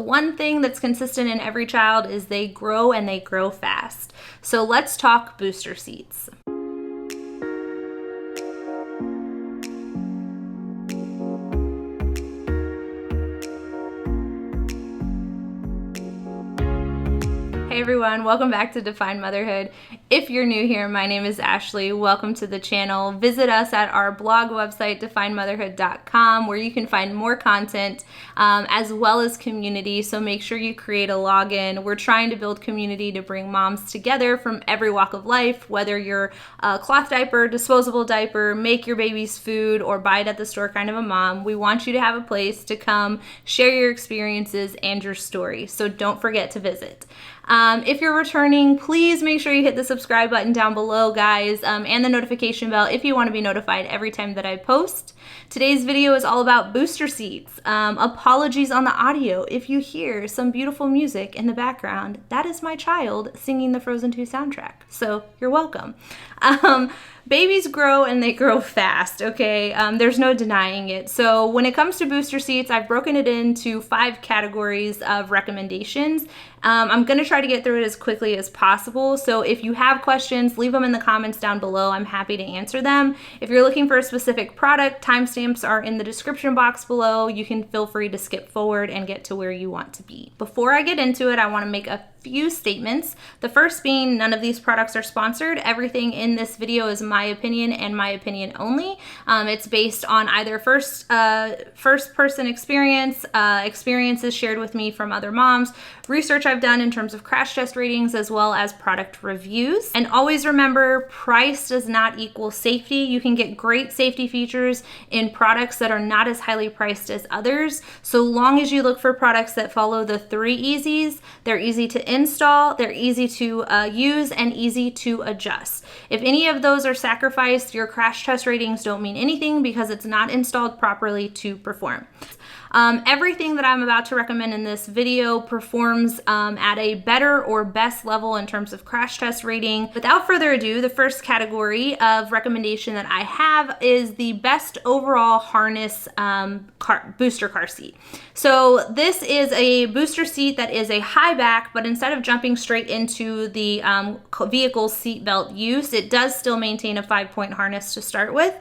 one thing that's consistent in every child is they grow and they grow fast. So let's talk booster seats. Hey everyone, welcome back to Define Motherhood. If you're new here, my name is Ashley. Welcome to the channel. Visit us at our blog website, definemotherhood.com, where you can find more content as well as community. So make sure you create a login. We're trying to build community to bring moms together from every walk of life, whether you're a cloth diaper, disposable diaper, make your baby's food, or buy it at the store kind of a mom. We want you to have a place to come share your experiences and your story. So don't forget to visit. If you're returning, please make sure you hit the subscribe button down below, guys, and the notification bell if you want to be notified every time that I post. Today's video is all about booster seats. Apologies on the audio. If you hear some beautiful music in the background, that is my child singing the Frozen 2 soundtrack. So you're welcome. Babies grow and they grow fast, okay? There's no denying it. So when it comes to booster seats, I've broken it into 5 categories of recommendations. I'm gonna try to get through it as quickly as possible. So if you have questions, leave them in the comments down below. I'm happy to answer them. If you're looking for a specific product, timestamps are in the description box below. You can feel free to skip forward and get to where you want to be. Before I get into it, I wanna make a few statements. The first being, none of these products are sponsored. Everything in this video is my opinion and my opinion only. It's based on either first person experience, experiences shared with me from other moms, research I've done in terms of crash test ratings, as well as product reviews. And always remember, price does not equal safety. You can get great safety features in products that are not as highly priced as others. So long as you look for products that follow the 3 easies, they're easy to install, they're easy to use, and easy to adjust. If any of those are sacrificed, your crash test ratings don't mean anything because it's not installed properly to perform. Everything that I'm about to recommend in this video performs at a better or best level in terms of crash test rating. Without further ado, the first category of recommendation that I have is the best overall harness booster car seat. So this is a booster seat that is a high back, but instead of jumping straight into the vehicle seat belt use, it does still maintain a 5-point harness to start with,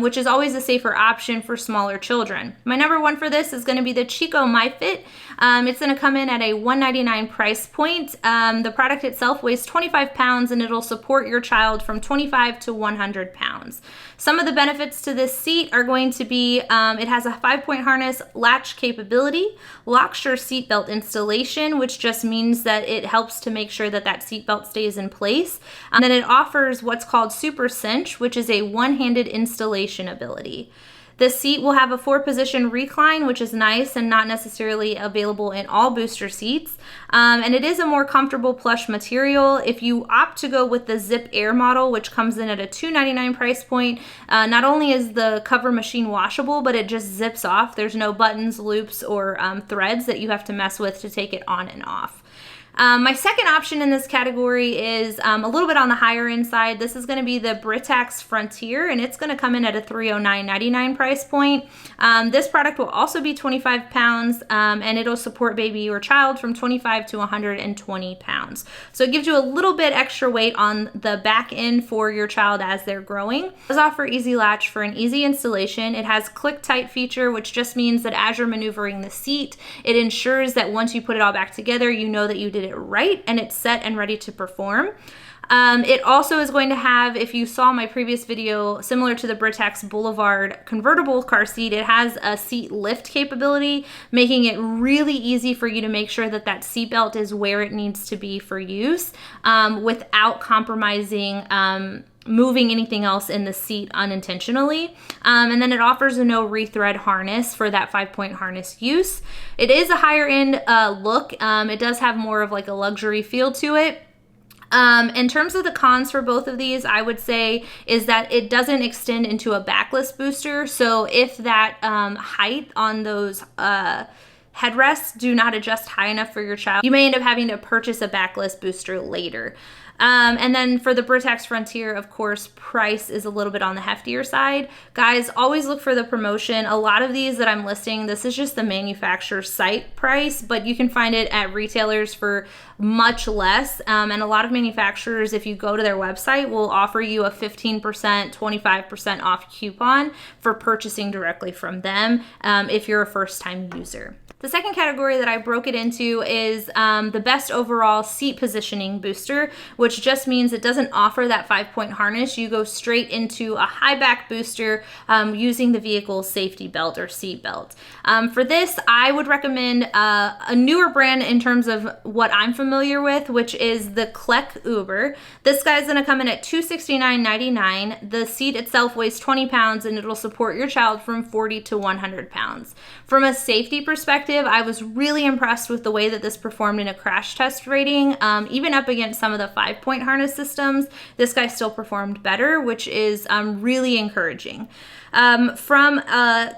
which is always a safer option for smaller children. My number one for this is going to be the Chicco MyFit. It's going to come in at a $199 price point. The product itself weighs 25 pounds and it'll support your child from 25 to 100 pounds. Some of the benefits to this seat are going to be it has a 5-point harness, latch capability, lock-sure seatbelt installation, which just means that it helps to make sure that that seatbelt stays in place. And then it offers what's called Super Cinch, which is a one-handed installation ability. The seat will have a 4-position recline, which is nice and not necessarily available in all booster seats. And it is a more comfortable plush material. If you opt to go with the Zip Air model, which comes in at a $299 price point, not only is the cover machine washable, but it just zips off. There's no buttons, loops, or threads that you have to mess with to take it on and off. My second option in this category is a little bit on the higher end side. This is going to be the Britax Frontier, and it's going to come in at a $309.99 price point. This product will also be 25 pounds, and it'll support baby or child from 25 to 120 pounds. So it gives you a little bit extra weight on the back end for your child as they're growing. It does offer easy latch for an easy installation. It has click tight feature, which just means that as you're maneuvering the seat, it ensures that once you put it all back together, you know that you did it right and it's set and ready to perform. It also is going to have, if you saw my previous video, similar to the Britax Boulevard convertible car seat, it has a seat lift capability, making it really easy for you to make sure that that seatbelt is where it needs to be for use without compromising moving anything else in the seat unintentionally. And then it offers a no rethread harness for that 5-point harness use. It is a higher end look. It does have more of like a luxury feel to it. In terms of the cons for both of these, I would say is that it doesn't extend into a backless booster. So if that height on those headrests do not adjust high enough for your child, you may end up having to purchase a backless booster later. And then for the Britax Frontier, of course, price is a little bit on the heftier side. Guys, always look for the promotion. A lot of these that I'm listing, this is just the manufacturer site price, but you can find it at retailers for much less. And a lot of manufacturers, if you go to their website, will offer you a 15%, 25% off coupon for purchasing directly from them if you're a first-time user. The second category that I broke it into is the best overall seat positioning booster, which just means it doesn't offer that 5-point harness. You go straight into a high back booster using the vehicle's safety belt or seat belt. For this, I would recommend a newer brand in terms of what I'm familiar with, which is the Cleck Oobr. This guy's gonna come in at $269.99. The seat itself weighs 20 pounds and it'll support your child from 40 to 100 pounds. From a safety perspective, I was really impressed with the way that this performed in a crash test rating. Even up against some of the 5-point harness systems, this guy still performed better, which is really encouraging. From a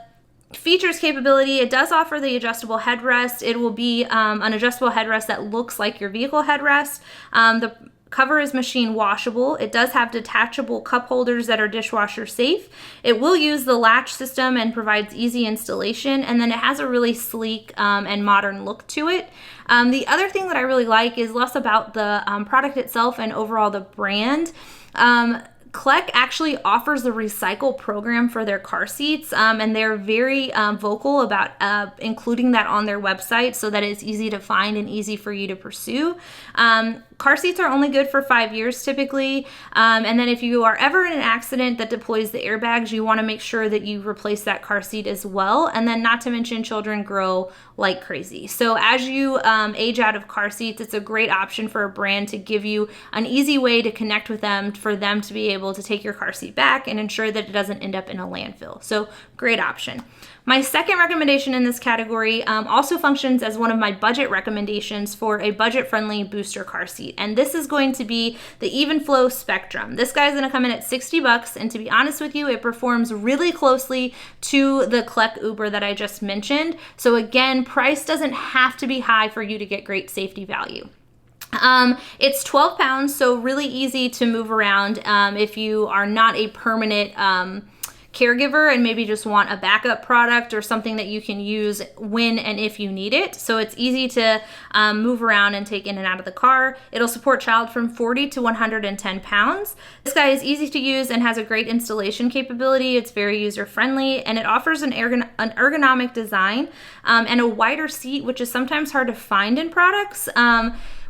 features capability, it does offer the adjustable headrest. It will be an adjustable headrest that looks like your vehicle headrest. The cover is machine washable. It does have detachable cup holders that are dishwasher safe. It will use the latch system and provides easy installation, and then it has a really sleek and modern look to it. The other thing that I really like is less about the product itself and overall the brand. Cleck actually offers the recycle program for their car seats, and they're very vocal about including that on their website so that it's easy to find and easy for you to pursue. Car seats are only good for 5 years typically, and then if you are ever in an accident that deploys the airbags, you want to make sure that you replace that car seat as well. And then not to mention, children grow like crazy. So as you age out of car seats, it's a great option for a brand to give you an easy way to connect with them, for them to be able to take your car seat back and ensure that it doesn't end up in a landfill. So great option. My second recommendation in this category also functions as one of my budget recommendations for a budget-friendly booster car seat, and this is going to be the Evenflo Spectrum. This guy's gonna come in at 60 bucks, and to be honest with you, it performs really closely to the Cleck Oobr that I just mentioned. So again, price doesn't have to be high for you to get great safety value. It's 12 pounds, so really easy to move around if you are not a permanent caregiver and maybe just want a backup product or something that you can use when and if you need it. So it's easy to move around and take in and out of the car. It'll support child from 40 to 110 pounds. This guy is easy to use and has a great installation capability. It's very user friendly, and it offers an ergonomic design and a wider seat, which is sometimes hard to find in products,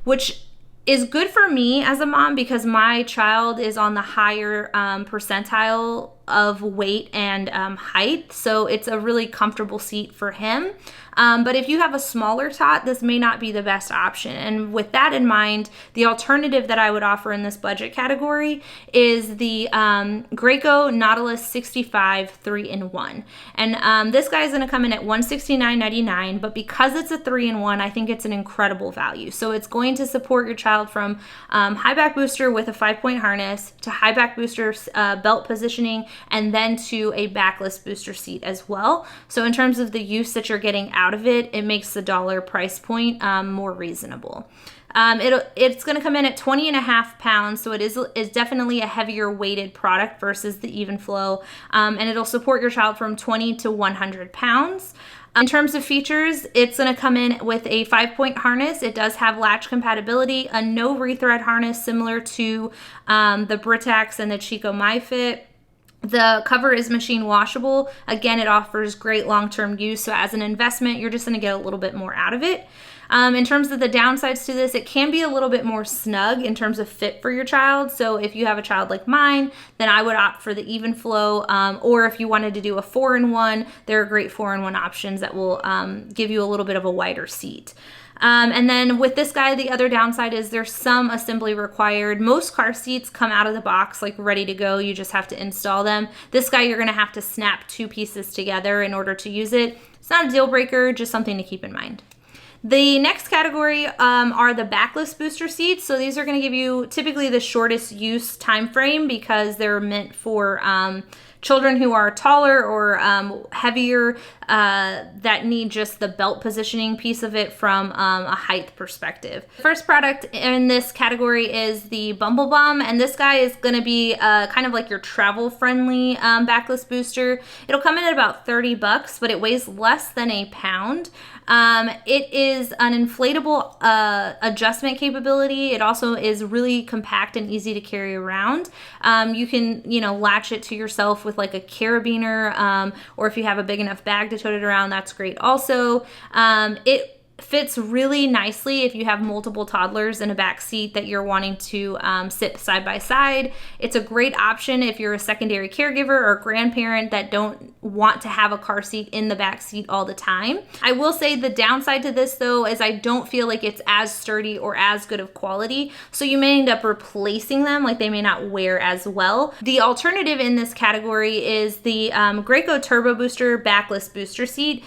which is good for me as a mom because my child is on the higher percentile of weight and height, so it's a really comfortable seat for him. But if you have a smaller tot, this may not be the best option. And with that in mind, the alternative that I would offer in this budget category is the Graco Nautilus 65 3-in-1. And this guy is going to come in at $169.99, but because it's a 3-in-1, I think it's an incredible value. So it's going to support your child from high back booster with a 5-point harness to high back booster belt positioning, and then to a backless booster seat as well. So in terms of the use that you're getting out of it, it makes the dollar price point more reasonable. It's going to come in at 20.5 pounds, so it's definitely a heavier weighted product versus the Evenflo, and it'll support your child from 20 to 100 pounds. In terms of features, it's going to come in with a 5-point harness. It does have latch compatibility, a no rethread harness similar to the Britax and the Chicco MyFit. The cover is machine washable. Again, it offers great long-term use, so as an investment, you're just going to get a little bit more out of it. In terms of the downsides to this, it can be a little bit more snug in terms of fit for your child. So if you have a child like mine, then I would opt for the Evenflo, or if you wanted to do a 4-in-1, there are great 4-in-1 options that will give you a little bit of a wider seat. And then with this guy, the other downside is there's some assembly required. Most car seats come out of the box like ready to go. You just have to install them. This guy, you're going to have to snap 2 pieces together in order to use it. It's not a deal breaker, just something to keep in mind. The next category are the backless booster seats. So these are going to give you typically the shortest use time frame because they're meant for children who are taller or heavier that need just the belt positioning piece of it from a height perspective. First product in this category is the BumbleBum, and this guy is going to be kind of like your travel friendly backless booster. It'll come in at about $30, but it weighs less than a pound. It is an inflatable adjustment capability. It also is really compact and easy to carry around. You can, latch it to yourself with like a carabiner, or if you have a big enough bag to tote it around, that's great also. It fits really nicely if you have multiple toddlers in a back seat that you're wanting to sit side by side. It's a great option if you're a secondary caregiver or grandparent that don't want to have a car seat in the back seat all the time. I will say the downside to this though is I don't feel like it's as sturdy or as good of quality, so you may end up replacing them, like they may not wear as well. The alternative in this category is the Graco TurboBooster backless booster seat.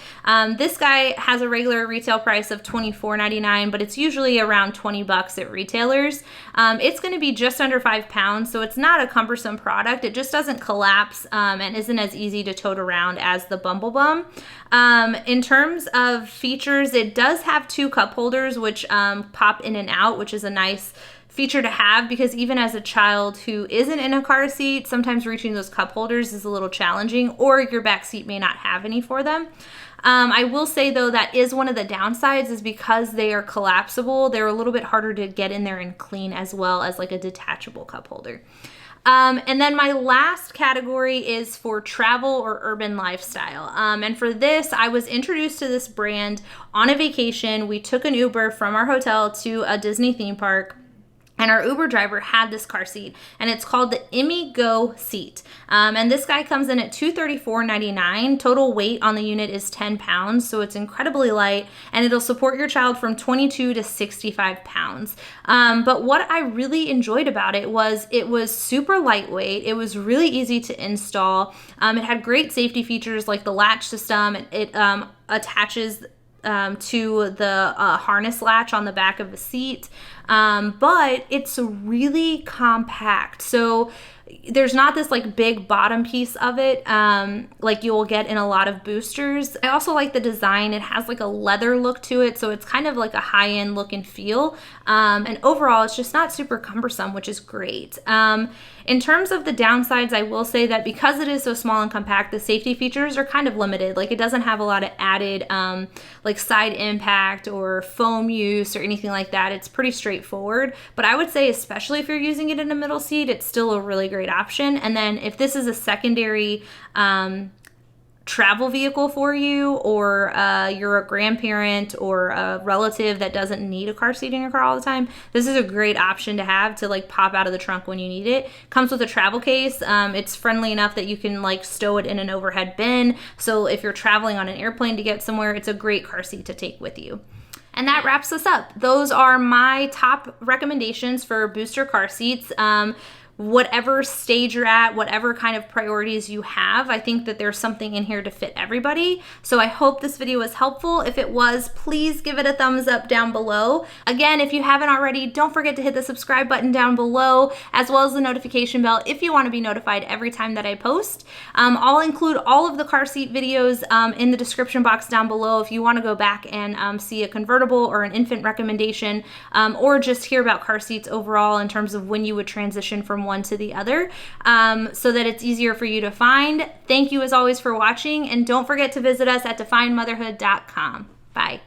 This guy has a regular retail price of $24.99, but it's usually around $20 at retailers. It's going to be just under 5 pounds, so it's not a cumbersome product. It just doesn't collapse and isn't as easy to tote around as the BumbleBum. In terms of features, it does have 2 cup holders which pop in and out, which is a nice feature to have, because even as a child who isn't in a car seat, sometimes reaching those cup holders is a little challenging, or your back seat may not have any for them. I will say though, that is one of the downsides, is because they are collapsible, they're a little bit harder to get in there and clean as well as like a detachable cup holder. And then my last category is for travel or urban lifestyle. And for this, I was introduced to this brand on a vacation. We took an Uber from our hotel to a Disney theme park, and our Uber driver had this car seat, and it's called the IMMI Go Seat. And this guy comes in at $234.99. Total weight on the unit is 10 pounds, so it's incredibly light, and it'll support your child from 22 to 65 pounds. But what I really enjoyed about it was super lightweight. It was really easy to install. It had great safety features like the latch system. It attaches to the harness latch on the back of the seat, but it's really compact. So there's not this like big bottom piece of it like you will get in a lot of boosters. I also like the design. It has like a leather look to it, so it's kind of like a high-end look and feel. And overall, it's just not super cumbersome, which is great. In terms of the downsides, I will say that because it is so small and compact, the safety features are kind of limited. Like it doesn't have a lot of added like side impact or foam use or anything like that. It's pretty straightforward, but I would say especially if you're using it in a middle seat, it's still a really great option. And then if this is a secondary travel vehicle for you, or you're a grandparent or a relative that doesn't need a car seat in your car all the time, this is a great option to have to like pop out of the trunk when you need it. Comes with a travel case. It's friendly enough that you can like stow it in an overhead bin, so if you're traveling on an airplane to get somewhere, it's a great car seat to take with you. And that wraps us up. Those are my top recommendations for booster car seats. Whatever stage you're at, whatever kind of priorities you have, I think that there's something in here to fit everybody. So I hope this video was helpful. If it was, please give it a thumbs up down below. Again, if you haven't already, don't forget to hit the subscribe button down below, as well as the notification bell if you want to be notified every time that I post. I'll include all of the car seat videos in the description box down below if you want to go back and see a convertible or an infant recommendation, or just hear about car seats overall in terms of when you would transition from one to the other, so that it's easier for you to find. Thank you as always for watching, and don't forget to visit us at definemotherhood.com. Bye.